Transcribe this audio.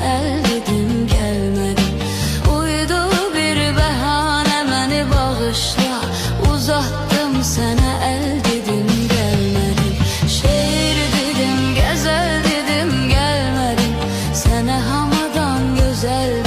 el dedim gelmedin. Uydu bir behane beni bağışla, uzattım sana el dedim gelmedin. Şehir dedim, gezel dedim gelmedin. Sana hamadan güzel